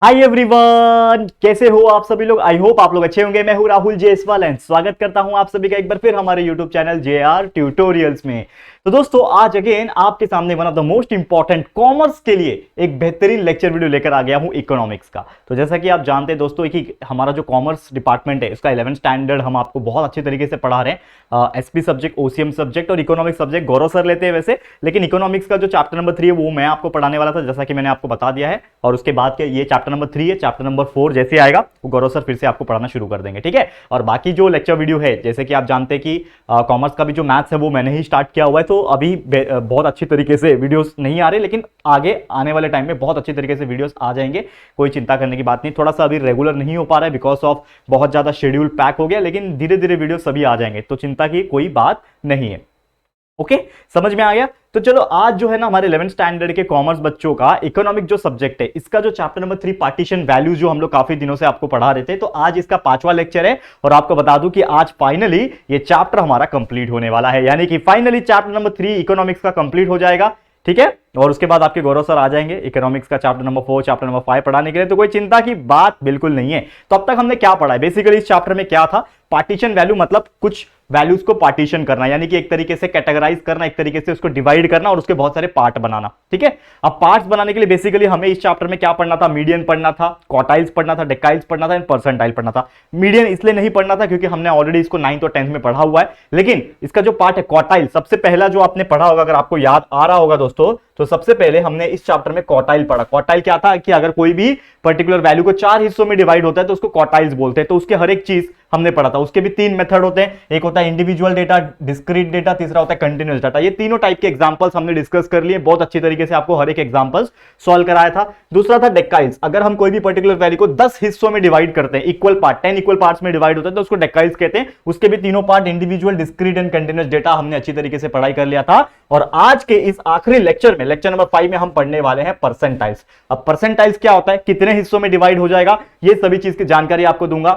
Hi everyone, कैसे हो आप सभी लोग। आई होप आप लोग अच्छे होंगे। मैं हूं राहुल जेसवाल एंड स्वागत करता हूं आप सभी का एक बार फिर हमारे यूट्यूब चैनल JR ट्यूटोरियल्स में। तो दोस्तों आज अगेन आपके सामने one of the most important commerce के लिए एक बेहतरीन लेक्चर वीडियो लेकर आ गया हूं इकोनॉमिक्स का। तो जैसा कि आप जानते हैं दोस्तों कि हमारा जो कॉमर्स डिपार्टमेंट है उसका 11th स्टैंडर्ड हम आपको बहुत अच्छे तरीके से पढ़ा रहे हैं। एसपी सब्जेक्ट, OCM सब्जेक्ट और इकोनॉमिक्स सब्जेक्ट गौरव सर लेते हैं वैसे, लेकिन इकोनॉमिक्स का जो चैप्टर नंबर 3 है वो मैं आपको पढ़ाने वाला था जैसा कि मैंने आपको बता दिया है। और उसके बाद के ये चैप्टर नंबर 3 है, चैप्टर नंबर 4 जैसे आएगा वो गौरव सर फिर से आपको पढ़ाना शुरू कर देंगे, ठीक है। और बाकी जो लेक्चर वीडियो है जैसे कि आप जानते हैं कि कॉमर्स का भी जो मैथ्स है वो मैंने ही स्टार्ट किया हुआ है, तो अभी बहुत अच्छी तरीके से वीडियोस नहीं आ रहे, लेकिन आगे आने वाले टाइम में बहुत अच्छी तरीके से वीडियोस आ जाएंगे। कोई चिंता करने की बात नहीं। थोड़ा सा अभी रेगुलर नहीं हो पा रहा है बिकॉज ऑफ बहुत ज्यादा शेड्यूल पैक हो गया, लेकिन धीरे धीरे वीडियो सभी आ जाएंगे, तो चिंता की कोई बात नहीं है। ओके, समझ में आ गया। तो चलो आज जो है ना हमारे 11th स्टैंडर्ड के कॉमर्स बच्चों का इकोनॉमिक जो सब्जेक्ट है इसका जो चैप्टर नंबर 3 पार्टीशन वैल्यू जो हम लोग काफी दिनों से आपको पढ़ा रहे थे, तो आज इसका 5वां लेक्चर है। और आपको बता दूं कि आज फाइनली ये चैप्टर हमारा कंप्लीट होने वाला है, यानी कि फाइनली चैप्टर नंबर 3 इकोनॉमिक्स का कंप्लीट हो जाएगा, ठीक है। और उसके बाद आपके गौरव सर आ जाएंगे इकोनॉमिक्स का चैप्टर नंबर 4, चैप्टर नंबर 5 पढ़ाने के लिए, तो कोई चिंता की बात बिल्कुल नहीं है। तो अब तक हमने क्या पढ़ा है, बेसिकली इस चैप्टर में क्या था, पार्टीशन वैल्यू मतलब कुछ वैल्यूज को पार्टीशन करना, यानी कि एक तरीके से कैटेगराइज करना, एक तरीके से उसको डिवाइड करना और उसके बहुत सारे पार्ट बनाना, ठीक है। अब पार्ट्स बनाने के लिए बेसिकली हमें इस चैप्टर में क्या पढ़ना था, मीडियन पढ़ना था, क्वार्टाइल्स पढ़ना था, डेकाइल्स पढ़ना था एंड परसेंटाइल पढ़ना था। मीडियन इसलिए नहीं पढ़ना था क्योंकि हमने ऑलरेडी इसको 9th और 10th में पढ़ा हुआ है, लेकिन इसका जो पार्ट है क्वार्टाइल, सबसे पहला जो आपने पढ़ा होगा, अगर आपको याद आ रहा होगा दोस्तों, तो सबसे पहले हमने इस चैप्टर में क्वार्टाइल पढ़ा। क्वार्टाइल क्या था कि अगर कोई भी पर्टिकुलर वैल्यू को 4 हिस्सों में डिवाइड होता है तो उसको क्वार्टाइल्स बोलते हैं। तो उसके हर एक चीज हमने पढ़ा था। उसके भी 3 मेथड होते हैं, एक होता है इंडिविजुअल डेटा, डिस्क्रीट डेटा, तीसरा होता है कंटिन्यूअस डेटा। ये तीनों टाइप के एग्जांपल्स हमने डिस्कस कर लिए, बहुत अच्छी तरीके से आपको हर एक एग्जांपल्स सॉल्व कराया था। दूसरा था डेकाइल्स, अगर हम कोई भी पर्टिकुलर वैल्यू को 10 हिस्सों में डिवाइड करते हैं, इक्वल पार्ट 10 इक्वल पार्ट्स में डिवाइड होता है तो उसको डेकाइल्स कहते हैं। उसके भी तीनों part individual, discrete and continuous data हमने अच्छी तरीके से पढ़ाई कर लिया था। और आज के इस आखिरी लेक्चर में, लेक्चर नंबर 5 में हम पढ़ने वाले हैं परसेंटाइल्स। अब परसेंटाइल्स क्या होता है, कितने हिस्सों में डिवाइड हो जाएगा, ये सभी चीज की जानकारी आपको दूंगा।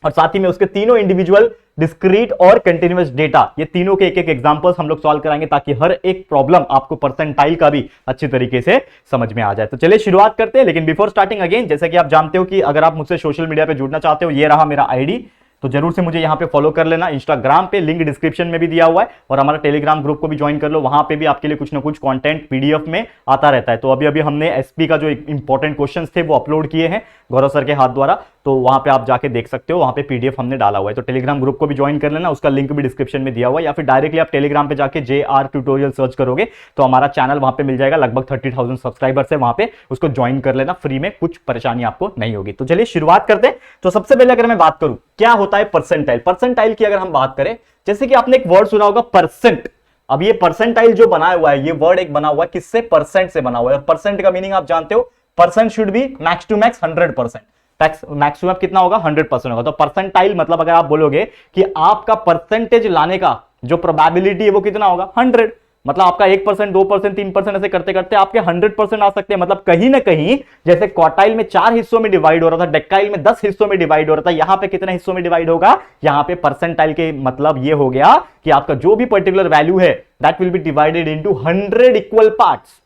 और साथ ही में उसके तीनों इंडिविजुअल, डिस्क्रीट और कंटिन्यूअस डेटा, ये तीनों के एक एक एग्जांपल्स हम लोग सॉल्व कराएंगे ताकि हर एक प्रॉब्लम आपको परसेंटाइल का भी अच्छी तरीके से समझ में आ जाए। तो चलिए शुरुआत करते हैं। लेकिन बिफोर स्टार्टिंग अगेन, जैसे कि आप जानते हो कि अगर आप मुझसे सोशल मीडिया पे जुड़ना चाहते हो, ये रहा मेरा आईडी, तो जरूर से मुझे यहां पे फॉलो कर लेना। इंस्टाग्राम पे लिंक डिस्क्रिप्शन में भी दिया हुआ है, और हमारा टेलीग्राम ग्रुप को भी ज्वाइन कर लो, वहां पे भी आपके लिए कुछ ना कुछ कंटेंट PDF में आता रहता है। तो अभी अभी हमने SP का जो इंपॉर्टेंट क्वेश्चंस थे वो अपलोड किए हैं गौरव सर के हाथ द्वारा, तो वहां पे आप जाके देख सकते हो, वहां पे PDF हमने डाला हुआ है। तो टेलीग्राम ग्रुप को भी ज्वाइन कर लेना, उसका लिंक भी डिस्क्रिप्शन में दिया हुआ है, या फिर डायरेक्टली आप टेलीग्राम पे जाके JR ट्यूटोरियल सर्च करोगे तो हमारा चैनल वहां पे मिल जाएगा। लगभग 30,000 सब्सक्राइबर्स है वहां पे, उसको ज्वाइन कर लेना फ्री में, कुछ परेशानी आपको नहीं होगी। तो चलिए शुरुआत करते हैं। तो सबसे पहले अगर मैं बात करूं क्या होता है परसेंटाइल, परसेंटाइल की अगर हम बात करें, जैसे कि आपने एक वर्ड सुना होगा परसेंट। अब ये परसेंटाइल जो बनाया हुआ है, ये वर्ड एक बना हुआ है किससे, परसेंट से बना हुआ है। परसेंट का मीनिंग आप जानते हो, percent should be max to max 100%। Maximum कितना होगा, 100% होगा। तो परसेंटाइल मतलब अगर आप बोलोगे कि आपका परसेंटेज लाने का जो प्रोबेबिलिटी है वो कितना होगा, 100। मतलब आपका 1%, 2%, 3% ऐसे करते करते आपके 100% आ सकते हैं। मतलब कहीं ना कहीं जैसे क्वार्टाइल में 4 हिस्सों में डिवाइड हो रहा था, डेकाइल में 10 हिस्सों में डिवाइड हो रहा था, यहां पे कितने हिस्सों में डिवाइड होगा, यहां पे परसेंटाइल के मतलब ये हो गया कि आपका जो भी पर्टिकुलर वैल्यू है that will B divided into 100 equal parts.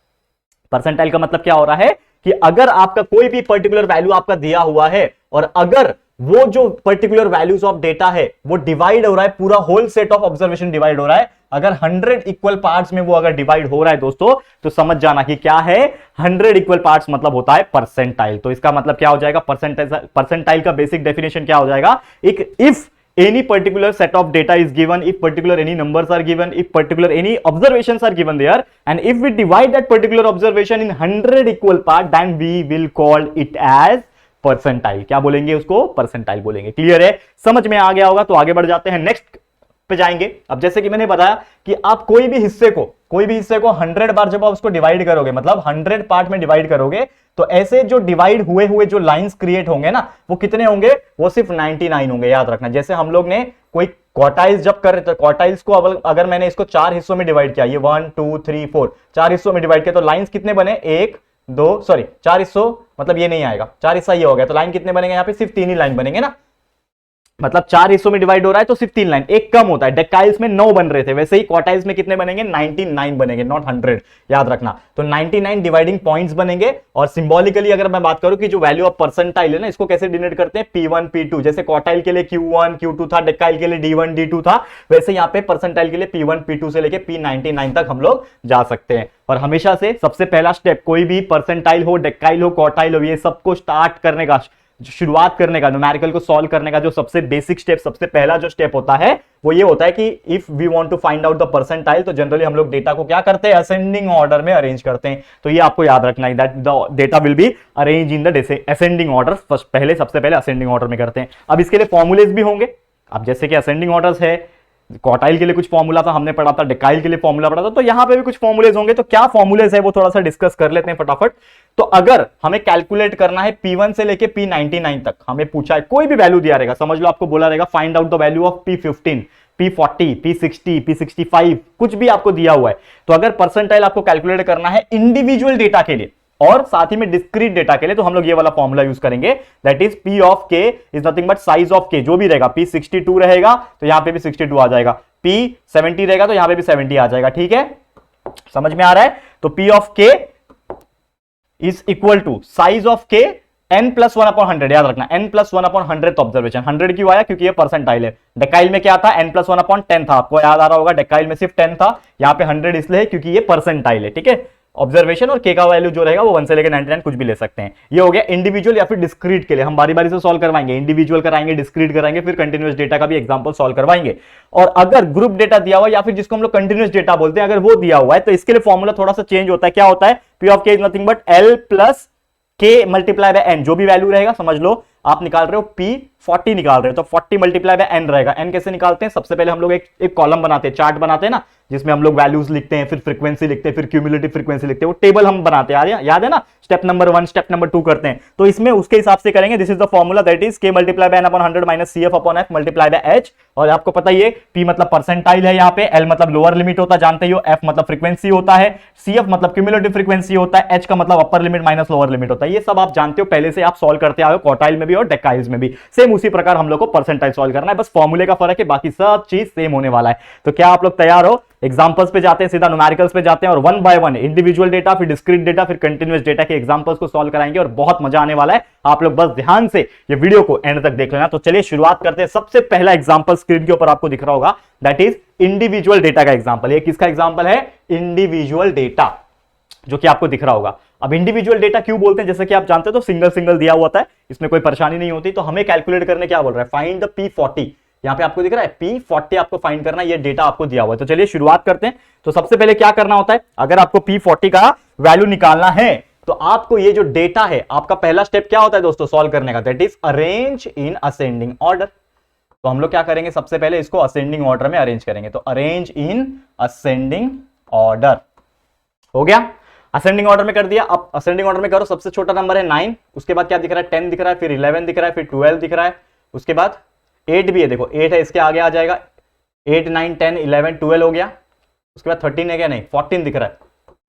Percentile का मतलब क्या हो रहा है कि अगर आपका कोई भी पर्टिकुलर वैल्यू आपका दिया हुआ है और अगर वो जो पर्टिकुलर वैल्यूज ऑफ डेटा है वो डिवाइड हो रहा है, पूरा whole set of observation divide हो रहा है, अगर 100 इक्वल पार्ट्स में वो अगर डिवाइड हो रहा है दोस्तों, तो समझ जाना कि क्या है, 100 इक्वल पार्ट्स मतलब होता है परसेंटाइल। तो इसका मतलब क्या हो जाएगा, परसेंटाइल का बेसिक डेफिनेशन क्या हो जाएगा, एक if any particular set of data is given, if particular any numbers are given, if particular any observations are given there, and if we divide that particular observation in 100 equal part, then we will call it as percentile। क्या बोलेंगे उसको, percentile बोलेंगे। Clear है, समझ में आ गया होगा। तो आगे बढ़ जाते हैं, नेक्स्ट पे जाएंगे। अब जैसे कि मैंने बताया कि आप कोई भी हिस्से को 100 बार जब आप उसको डिवाइड करोगे, मतलब 100 पार्ट में डिवाइड करोगे, तो ऐसे जो डिवाइड हुए हुए जो लाइंस क्रिएट होंगे ना, वो कितने होंगे, वो सिर्फ 99 होंगे। याद रखना, जैसे हम लोग ने कोई क्वार्टाइल्स जब कर रहे थे, क्वार्टाइल्स को अगर मैंने इसको 4 हिस्सों में डिवाइड किया, ये 1 2 3 4 4 हिस्सों में डिवाइड किया, तो लाइंस कितने बने, 4 हिस्सों, मतलब ये नहीं आएगा, 4 हिस्सा ये हो गया, तो लाइन कितने बनेंगे, यहां पे सिर्फ 3 ही लाइन बनेंगे ना। मतलब 4 हिस्सों में डिवाइड हो रहा है तो सिर्फ 3 लाइन, एक कम होता है। डेकाइल्स में 9 बन रहे थे, वैसे ही क्वार्टाइल्स में कितने बनेंगे? 99 बनेंगे, नॉट 100, याद रखना। तो 99 डिवाइडिंग पॉइंट्स बनेंगे। और सिंबॉलिकली अगर मैं बात करूं कि जो वैल्यू ऑफ परसेंटाइल है ना, इसको कैसे डिनोट करते हैं? P1 P2, जैसे क्वार्टाइल के लिए Q1 Q2 था, डेकाइल के लिए D1 D2 था, वैसे यहाँ पे परसेंटाइल के लिए P1 P2 से लेके P99 तक हम लोग जा सकते हैं। और हमेशा से सबसे पहला स्टेप, कोई भी परसेंटाइल हो, डेकाइल हो, क्वार्टाइल हो, ये सबको स्टार्ट करने का, शुरुआत करने का, न्यूमेरिकल को सॉल्व करने का जो सबसे बेसिक स्टेप, सबसे पहला जो स्टेप होता है वो ये होता है कि if we want to find out the percentile, तो जनरली हम लोग डेटा को क्या करते हैं? असेंडिंग ऑर्डर में अरेंज करते हैं। तो ये आपको याद रखना है that the data will be arrange in the ascending order. सबसे पहले असेंडिंग ऑर्डर में करते हैं। अब इसके लिए फॉर्मूलेज भी होंगे। अब जैसे कि असेंडिंग ऑर्डर्स है, क्वार्टाइल के लिए कुछ फॉर्मूला था हमने पढ़ा था, डेकाइल के लिए फॉर्मूला पढ़ा था, तो यहां पे भी कुछ फॉर्मूलेज होंगे। तो क्या फॉर्मूलेज है वो थोड़ा सा डिस्कस कर लेते हैं फटाफट। तो अगर हमें कैलकुलेट करना है P1 से लेके P99 तक, हमें पूछा है, कोई भी वैल्यू दिया रहेगा, समझ लो आपको बोला रहेगा find out the value of P15, P40, P60, P65, कुछ भी आपको दिया हुआ है। तो अगर परसेंटाइल आपको कैलकुलेट करना है इंडिविजुअल डेटा के लिए और साथ ही में डिस्क्रीट डेटा के लिए, तो हम लोग ये वाला फॉर्मूला यूज करेंगे, that is P of K is nothing but size of K। जो भी रहेगा, P62 रहेगा तो यहां पे भी 62 आ जाएगा, P70 रहेगा तो यहां पे भी 70 आ जाएगा। ठीक है, समझ में आ रहा है? तो P of K is equal to size of K n plus 1/100, याद रखना n प्लस 1/100 ऑब्जर्वेशन। 100 क्यों आया? क्योंकि ये परसेंटाइल है। डेकाइल में क्या था? n प्लस 1/10 था, आपको याद आ रहा होगा, डेकाइल में सिर्फ 10 था, यहां पे 100 इसलिए है क्योंकि ये परसेंटाइल है। ठीक है, ऑब्जर्वेशन और K का वैल्यू जो रहेगा वो 1 से लेकर 99 कुछ भी ले सकते हैं। ये हो गया इंडिविजुअल या फिर डिस्क्रीट के लिए, हम बारी बारी से सॉल्व करवाएंगे, इंडिविजुअल कराएंगे, डिस्क्रीट कराएंगे, फिर कंटिन्यूअस डेटा का भी एग्जांपल सॉल्व करवाएंगे। और अगर ग्रुप डेटा दिया हुआ या फिर जिसको हम लोग कंटिन्यूअस डेटा बोलते हैं, अगर वो दिया हुआ है तो इसके लिए फॉर्मूला थोड़ा सा चेंज होता है। क्या होता है? P of K is nothing but L plus K multiply by n, जो भी वैल्यू रहेगा, समझ लो आप निकाल रहे हो P40 निकाल रहे हो, तो 40 मल्टीप्लाई बाय n रहेगा। n कैसे निकालते हैं? सबसे पहले हम लोग एक कॉलम बनाते हैं, चार्ट बनाते हैं ना, जिसमें हम लोग वैल्यूज लिखते हैं, फिर फ्रीक्वेंसी लिखते हैं, फिर क्यूमुलेटिव फ्रीक्वेंसी लिखते हैं, वो टेबल हम बनाते हैं, याद है ना? स्टेप नंबर 1, स्टेप नंबर 2 करते हैं, तो इसमें उसके हिसाब से करेंगे। This is the formula, that is K multiply by n upon 100 minus CF upon F multiply by H। और आपको पता ही है P मतलब परसेंटाइल है, यहाँ पे L मतलब लोअर लिमिट होता है, जानते ही हो, F मतलब फ्रीक्वेंसी होता है, CF मतलब क्यूमुलेटिव फ्रीक्वेंसी होता है, H का मतलब upper limit minus lower limit होता है। ये सब आप जानते हो, पहले से आप सॉल्व करते आए हो, क्वार्टाइल में भी और डेकाइल्स में भी। सेम उसी प्रकार हम लोग को परसेंटाइल सॉल्व करना है, बस फॉर्मूले का फर्क है, बाकी सब चीज सेम होने वाला है। तो क्या आप लोग तैयार हो? एग्जांपल्स पे जाते हैं, सीधा न्यूमेरिकल्स पे जाते हैं और one by one individual data, फिर डिस्क्रीट डेटा, फिर कंटीन्यूअस डेटा के एग्जांपल्स को सॉल्व कराएंगे और बहुत मजा आने वाला है। आप लोग बस ध्यान से ये वीडियो को एंड तक देख लेना। तो चलिए शुरुआत करते हैं। सबसे पहला एग्जांपल स्क्रीन के ऊपर आपको दिख रहा होगा, दैट इज इंडिविजुअल डेटा का एग्जांपल। ये किसका एग्जांपल है? इंडिविजुअल डेटा, जो कि आपको दिख रहा होगा। अब इंडिविजुअल डेटा क्यों बोलते हैं? जैसे कि आप जानते हो, तो सिंगल सिंगल दिया हुआ था, इसमें कोई परेशानी नहीं होती। तो हमें कैलकुलेट करने क्या बोल रहा है? Find the P40। यहां पे आपको दिख रहा है P40 आपको फाइंड करना है, ये डेटा आपको दिया हुआ है। तो चलिए शुरुआत करते हैं। तो सबसे पहले क्या करना होता है, अगर आपको P40 का वैल्यू निकालना है तो आपको ये जो डेटा है, आपका पहला स्टेप क्या होता है दोस्तों सॉल्व करने का? That is arrange in ascending order. तो हम लोग क्या करेंगे? सबसे पहले इसको असेंडिंग ऑर्डर में अरेंज करेंगे। तो अरेंज इन असेंडिंग ऑर्डर हो गया, असेंडिंग ऑर्डर में कर दिया। अब असेंडिंग ऑर्डर में करो, सबसे छोटा नंबर है 9, उसके बाद क्या दिख रहा है? 10 दिख रहा है, फिर 11 दिख रहा है, फिर 12 दिख रहा है, उसके बाद 8 भी है, देखो 8 है, इसके आगे आ जाएगा 8 9 10 11 12 हो गया। उसके बाद 13 है क्या? नहीं, 14 दिख रहा है,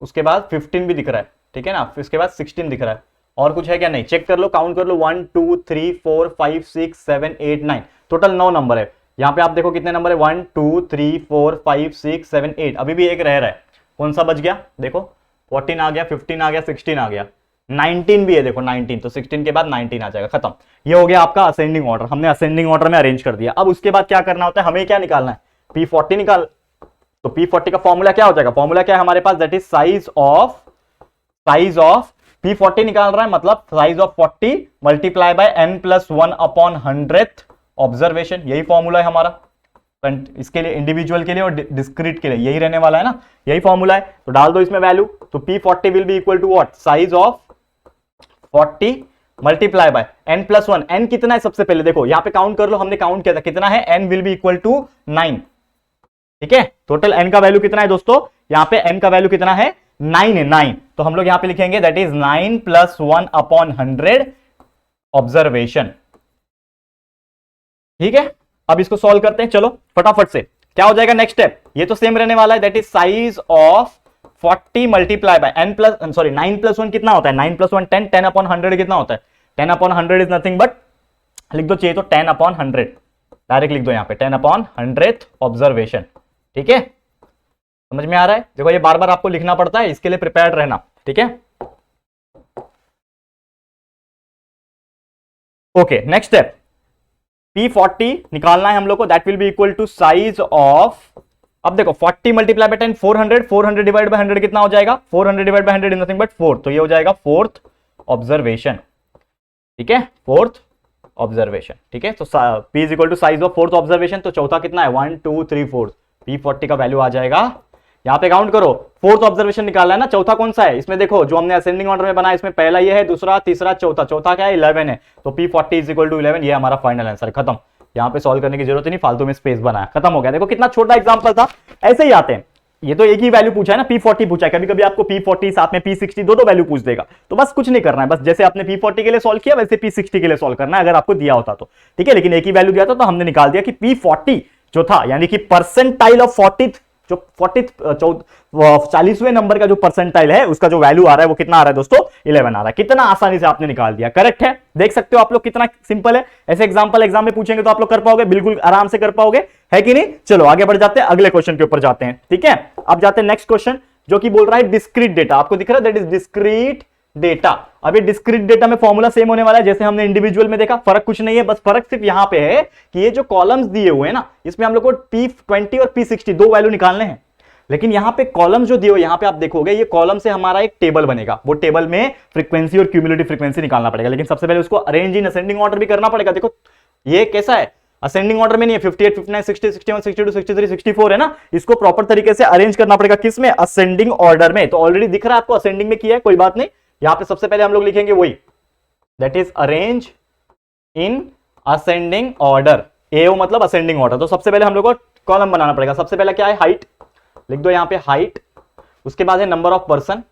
उसके बाद 15 भी दिख रहा है, ठीक है ना, फिर उसके बाद 16 दिख रहा है। और कुछ है क्या? नहीं। चेक कर लो, काउंट कर लो, 1 2 3 4 5 6 7 8 9, टोटल 9 नंबर है। यहाँ पे आप देखो कितने नंबर है, 1 2 3 4 5 6 7 8, अभी भी एक रह रहा है, कौन सा बच गया? देखो 14 आ गया, 15 आ गया, 16 आ गया, 19 भी है, देखो 19, तो 16 के बाद 19 आ जाएगा, खत्म। ये हो गया आपका असेंडिंग ऑर्डर, हमने असेंडिंग ऑर्डर में अरेंज कर दिया। अब उसके बाद क्या करना होता है? हमें क्या निकालना है? P40 निकाल। तो P40 का फॉर्मूला क्या हो जाएगा? फॉर्मूला क्या है हमारे पास? That is size of P40 निकाल रहा है, मतलब size of 40 multiply by n plus 1/100 observation. यही फॉर्मूला है हमारा इसके लिए, इंडिविजुअल के लिए और डिस्क्रीट के लिए, यही रहने वाला है ना, यही फॉर्मूला है। तो डाल दो इसमें वैल्यू। तो P40 will be equal to what? Size of 40 multiply by n plus 1। n कितना है? सबसे पहले देखो यहां पे काउंट कर लो, हमने काउंट किया था, कितना है? n will be equal to 9, ठीक है। टोटल n का वैल्यू कितना है दोस्तों? यहां पे n का वैल्यू कितना है? 9 है, 9। तो हम लोग यहां पे लिखेंगे दैट इज 9 प्लस 1/100 ऑब्जर्वेशन, ठीक है। अब इसको सॉल्व करते हैं, चलो फटाफट से। क्या हो जाएगा नेक्स्ट स्टेप? ये तो सेम रहने वाला है, that is size of 40 multiply by n plus 9 plus 1 कितना होता है? 9 प्लस 1 10 अपॉन 100 कितना होता है? 10 अपॉन 100 इज नथिंग बट, लिख दो चाहिए तो 10 अपॉन 100, डायरेक्ट लिख दो यहाँ पे 10/100th ऑब्जर्वेशन। ठीक है, समझ में आ रहा है? देखो ये बार बार आपको लिखना पड़ता है, इसके लिए प्रिपेयर्ड रहना। ठीक है, ओके नेक्स्ट स्टेप, P40 निकालना है हम लोग को, that will be equal to size of, अब देखो 40 मल्टीप्लाई बाय 10 400, 400 डिवाइड बाय 100 कितना हो जाएगा? 400 divide by 100 is nothing but 4, तो ये हो जाएगा फोर्थ ऑब्जर्वेशन। ठीक है, फोर्थ ऑब्जर्वेशन। ठीक है, तो P is equal to size of fourth observation, तो चौथा कितना है? 1 2 3 4, P40 का वैल्यू आ जाएगा, यहाँ पे काउंट करो, फोर्थ ऑब्जर्वेशन निकालना है ना, चौथा कौन सा है? इसमें देखो जो हमने असेंडिंग ऑर्डर में बनाया, इसमें पहला ये है, दूसरा, तीसरा, चौथा, चौथा क्या है? 11 है, तो P40 इज इक्वल टू 11, ये हमारा फाइनल आंसर। खत्म, यहाँ पे सॉल्व करने की जरूरत नहीं, फालतू में स्पेस बनाया, खत्म हो गया। देखो कितना छोटा एग्जांपल था, ऐसे ही आते हैं। ये तो एक ही वैल्यू पूछा है ना, P40 पूछा है, कभी कभी आपको P40 साथ में P60 दो वैल्यू पूछ देगा, तो बस कुछ नहीं करना है, बस जैसे आपने P40 के लिए सॉल्व किया वैसे P60 के लिए सॉल्व करना है, अगर आपको दिया होता तो। ठीक है, लेकिन एक ही वैल्यू दिया था तो हमने निकाल दिया कि P40 जो था, यानी कि परसेंटाइल ऑफ 40th, जो 40वें नंबर का जो परसेंटाइल है, उसका जो वैल्यू आ रहा है वो कितना आ रहा है दोस्तों? 11 आ रहा है। कितना आसानी से आपने निकाल दिया, करेक्ट है? देख सकते हो आप लोग कितना सिंपल है। ऐसे एग्जांपल एग्जाम में पूछेंगे तो आप लोग कर पाओगे, बिल्कुल आराम से कर पाओगे, है कि नहीं? चलो आगे बढ़ जाते हैं, अगले क्वेश्चन के ऊपर जाते हैं। ठीक है, अब जाते हैं नेक्स्ट क्वेश्चन, जो कि बोल रहा है डिस्क्रीट डेटा। आपको दिख रहा है, दैट इज डिस्क्रीट डेटा। अब ये डिस्क्रीट डेटा में फॉर्मूला सेम होने वाला है जैसे हमने इंडिविजुअल में देखा, फर्क कुछ नहीं है, बस फर्क सिर्फ यहां पे है कि ये जो कॉलम्स दिए हुए हैं ना, इसमें हम लोग को P20 और P60 दो वैल्यू निकालने हैं, लेकिन यहां पे कॉलम्स जो दिए हुए, यहां पे आप देखोगे ये कॉलम से हमारा एक टेबल बनेगा, वो टेबल में फ्रीक्वेंसी और क्यूमुलेटिव फ्रीक्वेंसी निकालना पड़ेगा, लेकिन सबसे पहले उसको अरेंज इन असेंडिंग ऑर्डर भी करना पड़ेगा। देखो ये कैसा है, असेंडिंग ऑर्डर में नहीं है, 58 59 60 61 62 63 64 है ना, इसको प्रॉपर तरीके से अरेंज करना पड़ेगा, किस में? असेंडिंग ऑर्डर में। तो ऑलरेडी दिख रहा है आपको असेंडिंग में किया है, कोई बात नहीं, यहां पे सबसे पहले हम लोग लिखेंगे वही, that is arrange in ascending order, एओ मतलब असेंडिंग ऑर्डर। तो सबसे पहले हम लोग को कॉलम बनाना पड़ेगा। सबसे पहले क्या है? हाइट, लिख दो यहां पे हाइट, उसके बाद है number of person,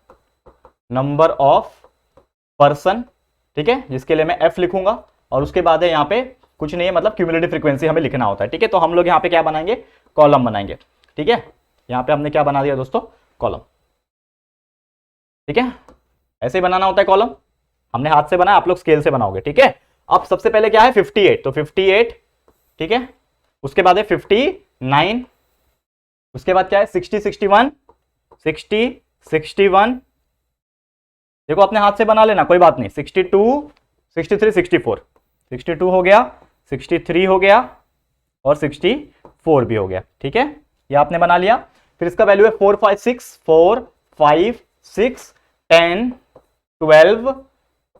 number of person, ठीक है, जिसके लिए मैं F लिखूंगा, और उसके बाद है यहां पे कुछ नहीं है, मतलब क्यूमुलेटिव फ्रीक्वेंसी हमें लिखना होता है। ठीक है, तो हम लोग यहां पे क्या बनाएंगे? कॉलम बनाएंगे। ठीक है, यहां पे हमने क्या बना दिया दोस्तों? कॉलम। ठीक है, ऐसे ही बनाना होता है कॉलम, हमने हाथ से बनाया, आप लोग स्केल से बनाओगे। ठीक है, अब सबसे पहले क्या है? 58, तो 58, ठीक है, उसके बाद है 59, उसके बाद क्या है? 60 61 60 61, देखो अपने हाथ से बना लेना, कोई बात नहीं, 62 63 64, 62 हो गया, 63 हो गया, और 64 भी हो गया। ठीक है, ये आपने बना लिया। फिर इसका वैल्यू है 4 5 6 4 5 6 10 12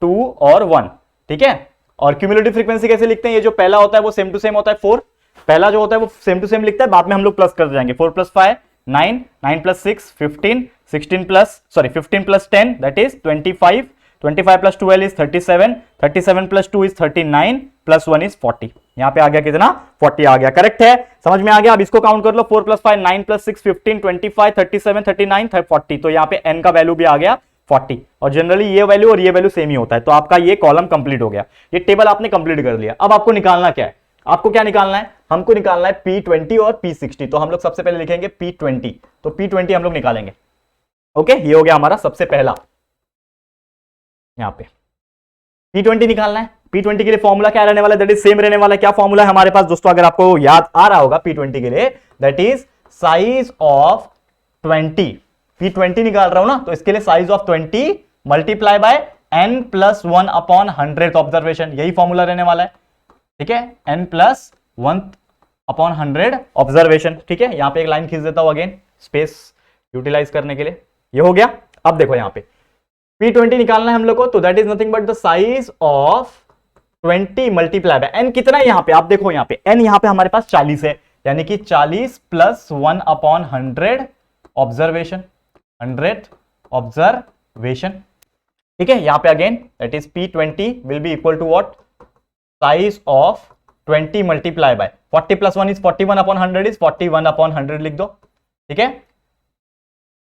2 और 1। ठीक है, और क्यूमुलेटिव फ्रीक्वेंसी कैसे लिखते हैं? ये जो पहला होता है वो सेम टू सेम होता है 4, पहला जो होता है वो सेम टू सेम लिखता है, बाद में हम लोग प्लस कर जाएंगे। 4 + 5 9, 9 + 6 15, 15 + 10 that is 25, 25 + 12 is 37, 37 + 2 is 39, + 1 is 40। यहां पे आ गया कितना? 40 आ गया, करेक्ट है, समझ में आ गया। अब इसको काउंट कर लो, 4 + 5 9 + 6 15 25 37 39 40, तो यहाँ पे n का वैल्यू भी आ गया 40, और जनरली ये वैल्यू और ये वैल्यू सेम ही होता है। तो आपका ये कॉलम कंप्लीट हो गया, ये टेबल आपने कंप्लीट कर लिया। अब आपको निकालना क्या है? आपको क्या निकालना है? हमको निकालना है P20 और P60। तो हम लोग सबसे पहले लिखेंगे P20, तो P20 हम लोग निकालेंगे। ओके, ये हो गया हमारा सबसे पहला, यहां पे P20 निकालना है। P20 के लिए फॉर्मूला क्या रहने वाला है? दैट इज सेम रहने वाला है। क्या फॉर्मूला है हमारे पास दोस्तों, अगर आपको याद आ रहा होगा P20 के लिए, that is size of 20। P20 निकाल रहा हूं ना, तो इसके लिए size of 20 multiply by n + 1/100th observation, यही फॉर्मूला रहने वाला है। ठीक है, n + 1/100 ऑब्जर्वेशन। ठीक है, यहां पे एक लाइन खींच देता हूं अगेन, स्पेस यूटिलाइज करने के लिए। ये हो गया। अब देखो यहां पे P20 निकालना है हम लोग को, तो that is nothing but the size of 20 multiply by n। कितना है यहां पे? आप देखो यहां पे n, यहां पे हमारे पास 40 है, यानी कि 40 + 1/100 ऑब्जर्वेशन, 100th ऑब्जर्वेशन। ठीक है, यहां पे again that is P20 will be equal to what? Size of 20 multiply by 40 + 1 is 41/100 is 41/100 लिख दो। ठीक है,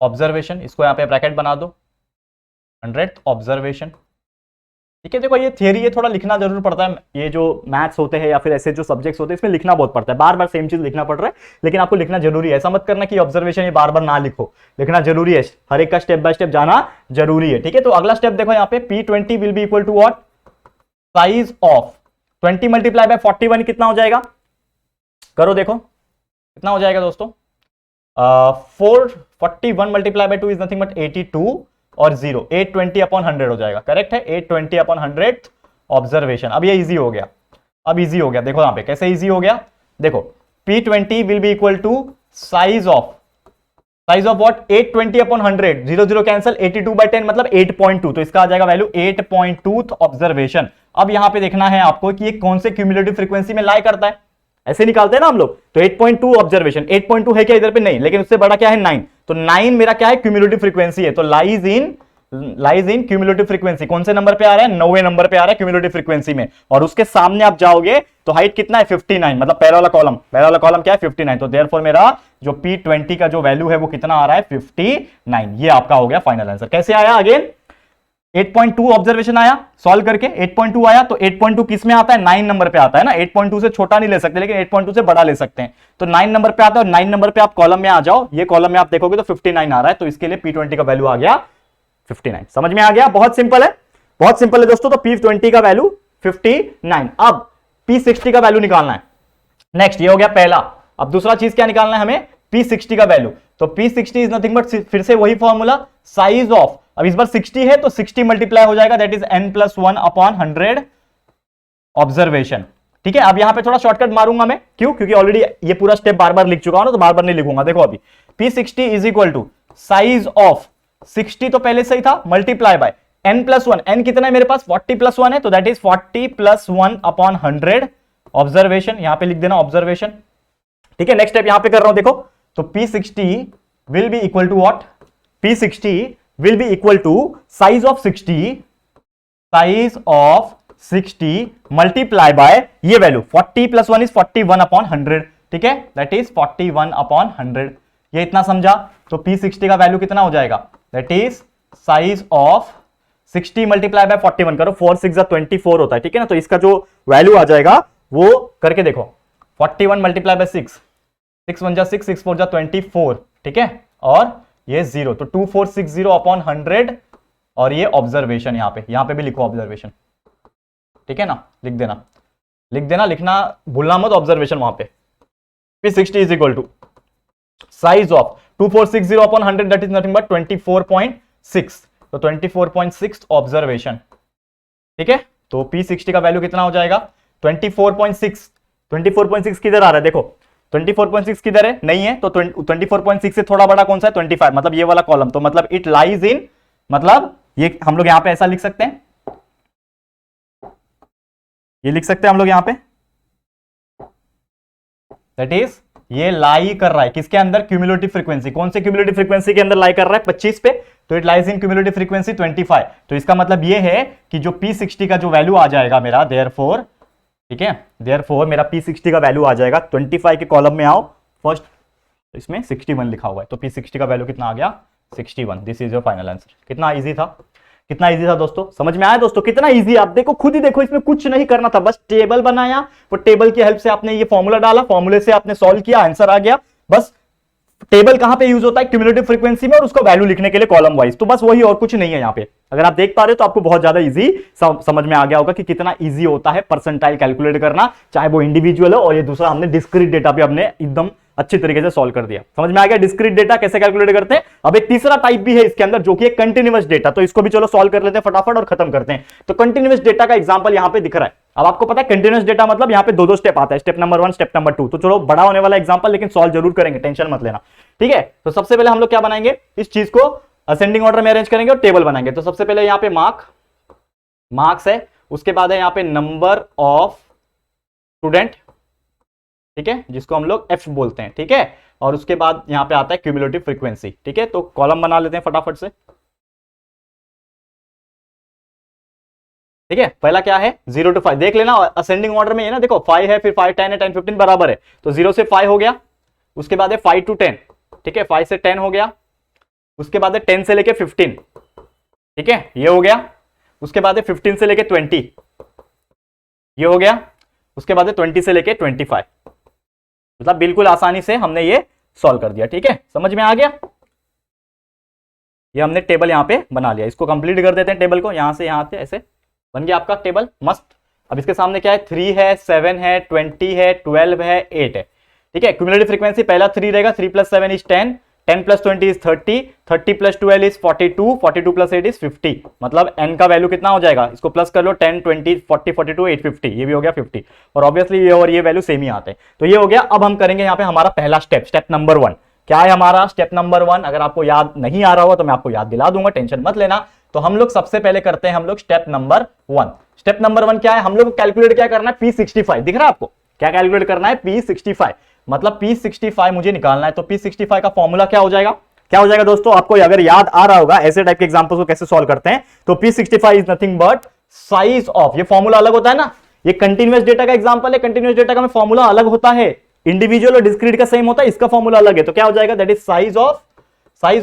ऑब्जर्वेशन, इसको यहां पे ब्रैकेट बना दो, 100th ऑब्जर्वेशन। ठीक है, देखो ये थियरी है, थोड़ा लिखना जरूर पड़ता है, ये जो मैथ्स होते हैं या फिर ऐसे जो सब्जेक्ट्स होते हैं इसमें लिखना बहुत पड़ता है, बार बार सेम चीज लिखना पड़ रहा है, लेकिन आपको लिखना जरूरी है। ऐसा मत करना कि ऑब्जर्वेशन ये बार बार ना लिखो, लिखना जरूरी है, हर एक का स्टेप बाय स्टेप जाना जरूरी है। ठीक है, तो अगला स्टेप देखो यहाँ पे P20 will be equal to what? Size of 20 multiply by 41 कितना हो जाएगा? करो देखो कितना हो जाएगा दोस्तों। 441 multiply by 2 is nothing but 82 और 0 820 अपॉन 100 हो जाएगा। करेक्ट है, 820 अपॉन 100 ऑब्जर्वेशन। अब ये इजी हो गया, अब इजी हो गया। देखो यहां पे कैसे इजी हो गया, देखो P20 will be equal to size of what 820 upon 100, 0 0 cancel, 82 by 10 मतलब 8.2, तो इसका आ जाएगा वैल्यू 8.2 ऑब्जर्वेशन। अब यहां पे देखना है आपको कि ये कौन से क्यूमुलेटिव फ्रीक्वेंसी में लाई करता है, ऐसे निकालते हैं ना हम लोग। तो 8.2 ऑब्जर्वेशन, 8.2 है क्या इधर पे, नहीं, लेकिन उससे बड़ा क्या है 9, तो 9 मेरा क्या है क्यूमुलेटिव फ्रीक्वेंसी है, तो लाइज इन क्यूमुलेटिव फ्रीक्वेंसी। कौन से नंबर पे आ रहा है, 90वें नंबर पे आ रहा है क्यूमुलेटिव फ्रीक्वेंसी में। और उसके सामने आप जाओगे तो हाइट कितना है 59, मतलब पहला वाला कॉलम क्या है 59, तो देयरफॉर मेरा जो P20 का जो वैल्यू है वो कितना आ रहा है 59। ये आपका हो गया फाइनल आंसर। कैसे आया, अगेन 8.2 ऑब्जर्वेशन आया, सॉल्व करके 8.2 आया, तो 8.2 किस में आता है, 9 नंबर पे आता है ना। 8.2 से छोटा नहीं ले सकते, लेकिन 8.2 से बड़ा ले सकते हैं, तो 9 नंबर पे आता है। और 9 नंबर पे आप कॉलम में आ जाओ, ये कॉलम में आप देखोगे तो 59 आ रहा है, तो इसके लिए P20 का वैल्यू आ गया 59। समझ में आ गया, बहुत सिंपल है, बहुत सिंपल है दोस्तों। तो P20 का वैल्यू 59। अब P60 का वैल्यू निकालना है। नेक्स्ट ये हो गया पहला। अब दूसरा चीज क्या निकालना है हमें, P60 का वैल्यू। तो P60 इज नथिंग बट फिर से वही फॉर्मूला, साइज ऑफ, अब इस बार 60 है तो 60 मल्टीप्लाई हो जाएगा, that is n+1 upon 100 observation. ठीक है, अब यहां पे थोड़ा शॉर्टकट मारूंगा मैं, क्यों, क्योंकि ऑलरेडी ये पूरा स्टेप बार बार लिख चुका हूं ना, तो बार बार नहीं लिखूंगा। देखो अभी P60 is equal to size of 60 तो पहले से ही था, मल्टीप्लाई बाय n+1, n कितना है मेरे पास 40+1 है, तो दैट इज 40+1 अपॉन 100 ऑब्जर्वेशन। यहां पे लिख देना ऑब्जर्वेशन। ठीक है, नेक्स्ट स्टेप यहां पे कर रहा हूं, देखो तो P60 will be equal to what, P60 will be equal to size of 60 multiply by ये वैल्यू 40+1 इज 41 अपॉन 100। ठीक है, दैट इज 41 अपॉन 100। ये इतना समझा, तो P60 का वैल्यू कितना हो जाएगा, that is size of 60 multiply by 41 करो, 4 6 24 होता है। ठीक है ना, तो इसका जो वैल्यू आ जाएगा वो करके देखो, 41 मल्टीप्लाई बाय 6, 6 1 6, 6 4 24। ठीक है, और ये 0, तो 2460 अपॉन 100, और ये ऑब्जर्वेशन यहां पे भी लिखो ऑब्जर्वेशन। ठीक है ना, लिख देना, लिखना भूलना मत ऑब्जर्वेशन वहां पे। P60 is equal to size of 2460 upon 100, that is nothing but 24.6, तो 24.6 ऑब्जर्वेशन। ठीक है, तो P60 का वैल्यू कितना हो जाएगा 24.6 किधर आ रहा है, देखो 24.6 किधर है, नहीं है, तो 24.6 से थोड़ा बड़ा कौन सा है 25, मतलब ये वाला कॉलम, तो मतलब इट लाइज इन, मतलब ये हम लोग यहां पे ऐसा लिख सकते हैं, ये लिख सकते हैं हम लोग यहां पे, दैट इज ये लाई कर रहा है किसके अंदर, क्यूमुलेटिव फ्रीक्वेंसी। कौन से क्यूमुलेटिव फ्रीक्वेंसी के अंदर लाई कर रहा है 25 पे, तो it lies in cumulative frequency 25। तो इसका मतलब ये है कि जो P60 का जो वैल्यू आ जाएगा मेरा, देयरफॉर, ठीक है, देयरफॉर मेरा P60 का वैल्यू आ जाएगा 25 के कॉलम में आओ फर्स्ट, इसमें 61 लिखा हुआ है, तो P60 का वैल्यू कितना आ गया 61। This is your final answer. कितना इजी था, कितना इजी था दोस्तों, समझ में आया दोस्तों, कितना इजी। आप देखो, खुद ही देखो, इसमें कुछ नहीं करना था, बस टेबल बनाया, वो टेबल की हेल्प से आपने ये फॉर्मूला डाला, फॉर्मूले से आपने सॉल्व किया, आंसर आ गया। बस टेबल कहां पे यूज होता है, क्यूमुलेटिव फ्रीक्वेंसी में, और उसको वैल्यू लिखने के लिए कॉलम वाइज, तो बस वही, और कुछ नहीं है यहाँ पे। अगर आप देख पा रहे हो तो आपको बहुत ज्यादा इजी समझ में आ गया होगा कि कितना इजी होता है परसेंटाइल कैलकुलेट करना, चाहे वो इंडिविजुअल हो, और ये दूसरा हमने डिस्क्रीट डेटा पे हमने एकदम अच्छी तरीके से सॉल्व कर दिया। समझ में आ गया डिस्क्रीट डेटा कैसे कैलकुलेट करते हैं। अब एक तीसरा टाइप भी है इसके अंदर, जो कि कंटिन्यूअस डेटा, तो इसको भी चलो सॉल्व कर लेते हैं फटाफट और खत्म करते हैं। तो कंटिन्यूअस डेटा का एग्जांपल यहां पे दिख रहा है। अब आपको पता है कंटिन्यूअस डेटा मतलब यहां पे दो स्टेप आता है, स्टेप नंबर 1, स्टेप नंबर 2। तो चलो बड़ा होने वाला एग्जांपल, लेकिन सॉल्व जरूर करेंगे, टेंशन मत लेना। ठीक है, तो सबसे पहले हम लोग क्या बनाएंगे, इस चीज को असेंडिंग ऑर्डर में अरेंज करेंगे और टेबल बनाएंगे। तो सबसे पहले यहां पे मार्क्स है, उसके बाद है यहां पे नंबर ऑफ स्टूडेंट, ठीक है, जिसको हम लोग F बोलते हैं। ठीक है, और उसके बाद यहां पे आता है क्यूमुलेटिव फ्रीक्वेंसी। ठीक है, तो कॉलम बना लेते हैं फटाफट से। ठीक है, पहला क्या है 0 to 5, देख लेना असेंडिंग ऑर्डर में है ना, देखो 5 है, फिर 5 10 है, 10 15 बराबर है, तो 0 से 5 हो गया। उसके बाद है 5 to 10, ठीक है, 5 से 10 हो गया। उसके बाद है 10 से लेके 15, ठीक है, ये हो गया। उसके बाद है 15 से लेके 20, ये हो गया। उसके बाद है 20 से लेके 25। मतलब बिल्कुल आसानी से हमने ये सॉल्व कर दिया। ठीक है, समझ में आ गया। ये हमने टेबल यहां पे बना लिया, इसको कंप्लीट कर देते हैं टेबल को, यहां से यहां से ऐसे बन गया आपका टेबल, मस्त। अब इसके सामने क्या है, 3 है, 7 है, 20 है, 12 है, 8 है। ठीक है, क्यूमुलेटिव फ्रीक्वेंसी पहला 3 रहेगा, 3 + 7 इज 10, 10 + 20 इज 30, 30 + 12 इज 42, 42 + 8 इज 50। मतलब n का वैल्यू कितना हो जाएगा, इसको प्लस कर लो, 10, 20, 40, 42, 8, 50, ये भी हो गया 50। और ऑब्वियसली ये और ये वैल्यू सेम ही आते हैं। तो ये हो गया। अब हम करेंगे यहाँ पे हमारा पहला स्टेप, स्टेप नंबर 1। क्या है हमारा स्टेप नंबर 1? अगर आपको याद नहीं आ रहा होगा तो मैं आपको याद दिला दूंगा, टेंशन मत लेना। तो हम लोग सबसे पहले करते हैं हम लोग स्टेप नंबर 1। स्टेप नंबर 1 क्या है? हम लोग को कैलकुलेट क्या करना है, P65। दिख रहा है आपको? क्या कैलकुलेट करना है? P65। मतलब P65 मुझे निकालना है। तो P65 का फॉर्मूला क्या हो जाएगा? क्या हो जाएगा दोस्तों? आपको अगर याद आ रहा होगा ऐसे टाइप के एग्जांपल्स को कैसे सॉल्व करते हैं, तो P65 is nothing but size of, ये फॉर्मूला अलग होता है ना, ये कंटीन्यूअस डेटा का एग्जांपल है, कंटीन्यूअस डेटा का फॉर्मूला अलग होता है, इंडिविजुअल और डिस्क्रीट का सेम होता है, इसका फॉर्मूला अलग है। तो क्या हो जाएगा? दैट इज साइज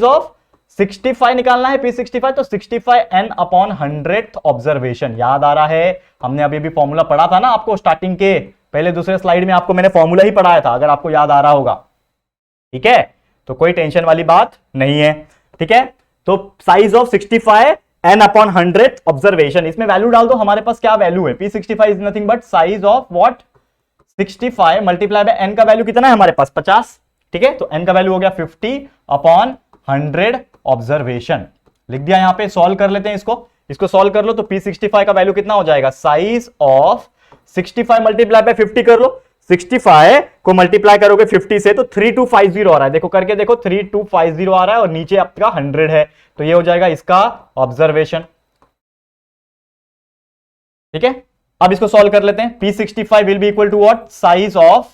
ऑफ 65 निकालना है P65। तो 65 n/100th ऑब्जर्वेशन। याद आ रहा है? हमने अभी भी फॉर्मूला पढ़ा था ना आपको स्टार्टिंग के पहले दूसरे स्लाइड में, आपको मैंने फॉर्मूला ही पढ़ाया था, अगर आपको याद आ रहा होगा। ठीक है, तो कोई टेंशन वाली बात नहीं है। ठीक है, तो साइज ऑफ 65 n/100th ऑब्जर्वेशन, इसमें वैल्यू डाल दो। हमारे पास क्या वैल्यू है? P65 is nothing but size of what, 65 multiply by n का वैल्यू कितना है हमारे पास? 50। ठीक है, तो n का वैल्यू हो गया 50/100 ऑब्जर्वेशन। लिख दिया यहां पे। सॉल्व कर लेते हैं इसको सॉल्व कर लो। तो P65 का वैल्यू कितना हो जाएगा? साइज ऑफ 65 मल्टीप्लाई बाय 50 कर लो। 65 को मल्टीप्लाई करोगे 50 से तो 3250 आ रहा है। देखो करके देखो, 3250 आ रहा है और नीचे आपका 100 है। तो ये हो जाएगा इसका ऑब्जर्वेशन। ठीक है, अब इसको सॉल्व कर लेते हैं। P65 will be equal to what? Size of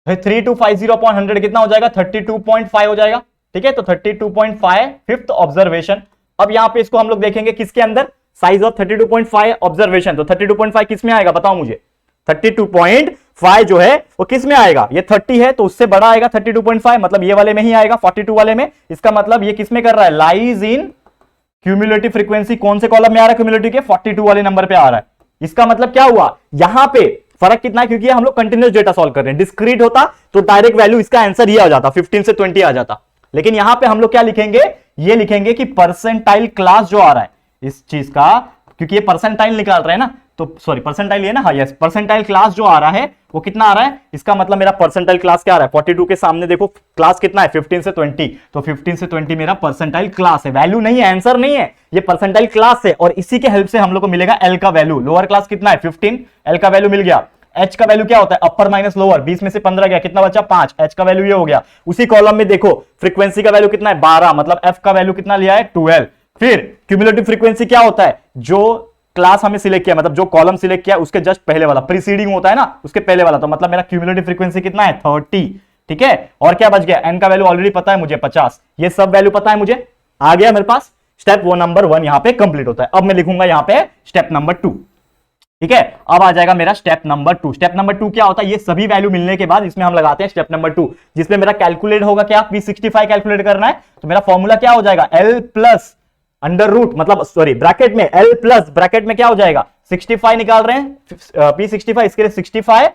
3250/100 कितना हो जाएगा? 32.5 हो जाएगा। ठीक है, तो 32.5 फिफ्थ ऑब्जर्वेशन। अब यहां पे इसको हम लोग देखेंगे किसके अंदर? Size of 32.5 observation. तो 32.5 किस में आएगा बताओ मुझे? 32.5 जो है वो किस में आएगा? ये 30 है तो उससे बड़ा आएगा 32.5, मतलब ये वाले में ही आएगा, 42 वाले में। इसका मतलब ये किस में कर रहा है? Lies in cumulative frequency. कौन से कॉलम में आ रहा है क्यूमुलेटिव के? 42 वाले नंबर पे आ रहा है। इसका मतलब क्या हुआ यहां पे? फर्क कितना है? क्योंकि हम लोग कंटिन्यूअस डेटा सॉल्व कर रहे हैं। डिस्क्रीट होता तो डायरेक्ट वैल्यू इसका आंसर ये आ जाता, 15 से 20 आ जाता। लेकिन यहां पे हम लोग क्या लिखेंगे? ये लिखेंगे कि परसेंटाइल क्लास जो आ रहा है इस चीज का, क्योंकि ये परसेंटाइल निकाल रहे हैं ना, तो सॉरी परसेंटाइल ये ना, हाँ यस, परसेंटाइल क्लास जो आ रहा है वो कितना आ रहा है? इसका मतलब मेरा परसेंटाइल क्लास क्या आ रहा है? 42 के सामने देखो क्लास कितना है? 15 से 20। तो 15 से 20 मेरा परसेंटाइल क्लास है, वैल्यू नहीं है, आंसर नहीं है, ये परसेंटाइल क्लास है। और इसी के हेल्प से हम लोग को मिलेगा एल का वैल्यू। लोअर क्लास कितना है? 15, एल का वैल्यू मिल गया। एच का वैल्यू क्या होता है? अपर माइनस लोअर, 20 में से 15 गया, कितना बचा? 5। एच का वैल्यू ये हो गया। उसी कॉलम में देखो फ्रीक्वेंसी का वैल्यू कितना है? 12, मतलब एफ का वैल्यू कितना लिया है? 12। फिर क्यूमुलेटिव फ्रीक्वेंसी क्या होता है? जो क्लास हमें सिलेक्ट किया, मतलब जो कॉलम सिलेक्ट किया उसके जस्ट पहले वाला, प्रीसीडिंग होता है ना, उसके पहले वाला। तो मतलब मेरा क्यूमुलेटिव फ्रीक्वेंसी कितना है? 30। ठीक है, और क्या बच गया? एन का वैल्यू ऑलरेडी पता है मुझे, 50। ये सब वैल्यू पता है मुझे, आ गया मेरे पास। स्टेप वो नंबर 1 यहां पे कंप्लीट होता है। अब मैं लिखूंगा यहां पे स्टेप नंबर 2। ठीक है, अब आ जाएगा मेरा स्टेप नंबर 2। स्टेप नंबर 2 क्या होता है? ये सभी वैल्यू मिलने के बाद इसमें हम लगाते हैं स्टेप नंबर 2, जिसमें मेरा कैलकुलेट होगा क्या? P65 कैलकुलेट करना है। तो मेरा फॉर्मूला क्या हो जाएगा? L प्लस अंडर रूट, मतलब सॉरी ब्रैकेट में L प्लस ब्रैकेट में क्या हो जाएगा? 65 निकाल रहे हैं P65, इसके लिए 65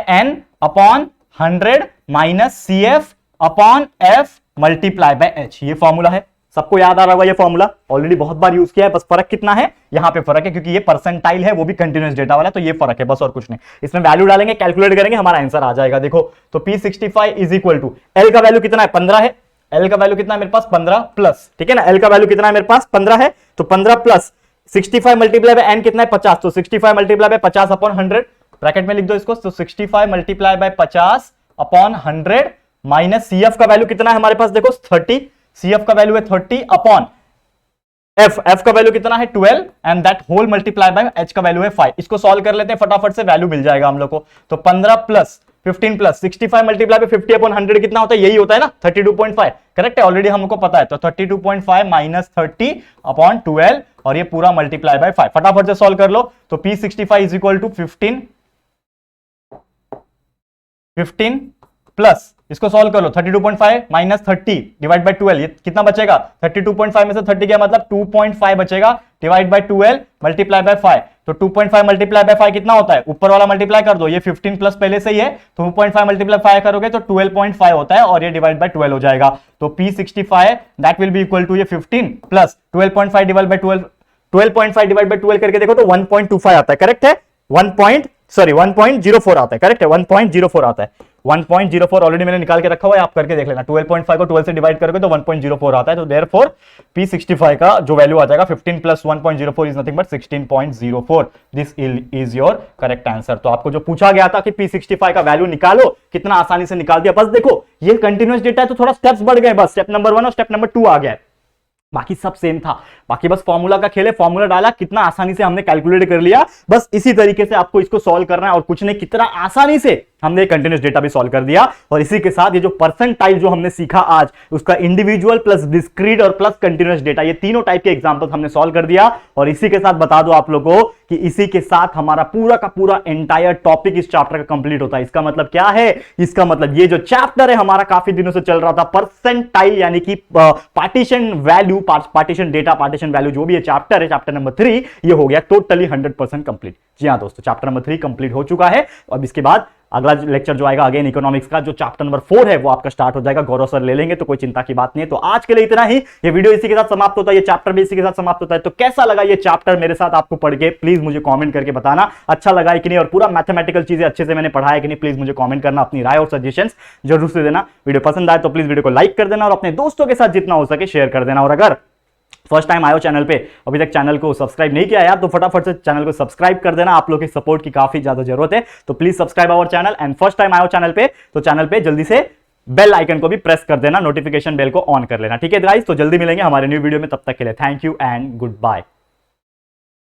n/100 minus CF upon F multiply by H। ये फॉर्मूला है, सबको याद आ रहा होगा ये फॉर्मूला, ऑलरेडी बहुत बार यूज किया है। बस फर्क कितना है? यहां पे फर्क है क्योंकि ये परसेंटाइल है, वो भी कंटीन्यूअस डेटा वाला है, तो ये फर्क है बस, और कुछ नहीं। इसमें वैल्यू डालेंगे, कैलकुलेट करेंगे, हमारा आंसर आ जाएगा। देखो तो P65 is equal to, L का वैल्यू कितना है? 15 है। एल का वैल्यू कितना है मेरे पास? 15 प्लस, ठीक है ना, एल का वैल्यू कितना है मेरे पास? 15 है। तो 15 प्लस 65 मल्टीप्लाई बाय एन कितना है? 50। तो 65 मल्टीप्लाई बाय 50 अपॉन 100, ब्रैकेट में लिख दो इसको। तो 65 multiply by 50 upon 100 minus CF का वैल्यू कितना है हमारे पास? देखो 30, CF का वैल्यू है 30 अपॉन F का वैल्यू कितना है? 12, and that whole multiply by H का वैल्यू है 5। इसको सॉल्व कर लेते हैं फटाफट से, वैल्यू मिल जाएगा हम लोग को। तो 15 plus 15 plus 65 multiply by 50 upon 100 कितना होता है? यही होता है ना, 32.5। करेक्ट है, ऑलरेडी हमको पता है। तो 32.5 माइनस 30 अपॉन 12, और ये पूरा मल्टीप्लाई बाय 5। फटाफट से सॉल्व कर लो। तो P65 is equal to 15 plus, इसको सॉल्व कर लो, 32.5 माइनस 30 डिवाइड बाय 12, ये कितना बचेगा? 32.5 में से 30 गया, मतलब 2.5 बचेगा, डिवाइड बाय 12 मल्टीप्लाई बाय 5। तो 2.5 मल्टीप्लाई बाय 5 कितना होता है? ऊपर वाला मल्टीप्लाई कर दो, ये 15 प्लस पहले से ही है, तो 2.5 मल्टीप्लाई 5 करोगे तो 12.5 होता है, और ये डिवाइड बाय 12 हो जाएगा। तो P65 that will be equal to ये 15 plus 12.5 divide by 12, 12.5 divide by 12 करके देखो तो 1.25 आता है, करेक्ट है। 1.04 आता है, करेक्ट है, 1.04 आता है। 1.04 ऑलरेडी मैंने निकाल के रखा हुआ है, आप करके देख लेना। 12.5 को 12 से डिवाइड करोगे तो 1.04 आता है। तो देयरफॉर P65 का जो वैल्यू आ जाएगा 15 plus 1.04 is nothing but 16.04। This is your correct answer. तो आपको जो पूछा गया था कि P65 का वैल्यू निकालो, कितना आसानी से निकाल दिया। बस देखो ये कंटिन्यूअस डेटा है तो थोड़ा स्टेप्स बढ़ गए, बस स्टेप नंबर 1 और स्टेप नंबर 2 आ गया, बाकी सब सेम था। बाकी बस फॉर्मूला का खेल है, फॉर्मूला डाला, कितना आसानी से हमने कैलकुलेट कर लिया। बस इसी तरीके से आपको इसको सॉल्व करना है और कुछ नहीं, कितना आसानी से हमने कंटिन्यूअस डेटा भी सॉल्व कर दिया। और इसी के साथ ये जो परसेंटाइल जो हमने सीखा आज, उसका इंडिविजुअल प्लस डिस्क्रीट और प्लस कंटिन्यूअस डेटा, ये तीनों टाइप के एग्जांपल्स हमने सॉल्व कर दिया। और इसी के साथ बता दो आप लोगों को कि इसी के साथ हमारा पूरा का पूरा एंटायर टॉपिक इस चैप्टर का कंप्लीट होता है। इसका मतलब क्या है? इसका मतलब ये जो चैप्टर है हमारा काफी दिनों से चल रहा था, परसेंटाइल यानी कि partition value, partition data, partition value, जो भी ये चैप्टर है, चैप्टर नंबर 3, ये हो गया टोटली 100% कंप्लीट। जी हाँ दोस्तों, चैप्टर नंबर 3 कंप्लीट हो चुका है। अब इसके बाद अगला लेक्चर जो आएगा अगेन इकोनॉमिक्स का, जो चैप्टर नंबर 4 है वो आपका स्टार्ट हो जाएगा। गौरव सर ले लेंगे, तो कोई चिंता की बात नहीं है। तो आज के लिए इतना ही, ये वीडियो इसी के साथ समाप्त होता है, ये चैप्टर भी इसी के साथ समाप्त होता है। तो कैसा लगा ये चैप्टर मेरे साथ आपको पढ़ के, प्लीज मुझे कमेंट करके बताना अच्छा लगा है कि नहीं, और पूरा मैथमेटिकल चीजें अच्छे से मैंने पढ़ाया कि नहीं, प्लीज मुझे कमेंट करना, अपनी राय और सजेशंस जरूर से देना। वीडियो पसंद आए तो प्लीज वीडियो को लाइक कर देना और अपने दोस्तों के साथ जितना हो सके शेयर कर देना। और अगर फर्स्ट टाइम आयो चैनल पे, अभी तक चैनल को सब्सक्राइब नहीं किया यार, तो फटाफट से चैनल को सब्सक्राइब कर देना। आप लोग की सपोर्ट की काफी ज्यादा जरूरत है, तो please subscribe our channel. And first time आयो चैनल पे, तो चैनल पे जल्दी से बेल आइकन को भी प्रेस कर देना, नोटिफिकेशन बेल को ऑन कर लेना। ठीक है गाइस, तो जल्दी मिलेंगे हमारे न्यू वीडियो में, तब तक के लिए thank you and good bye.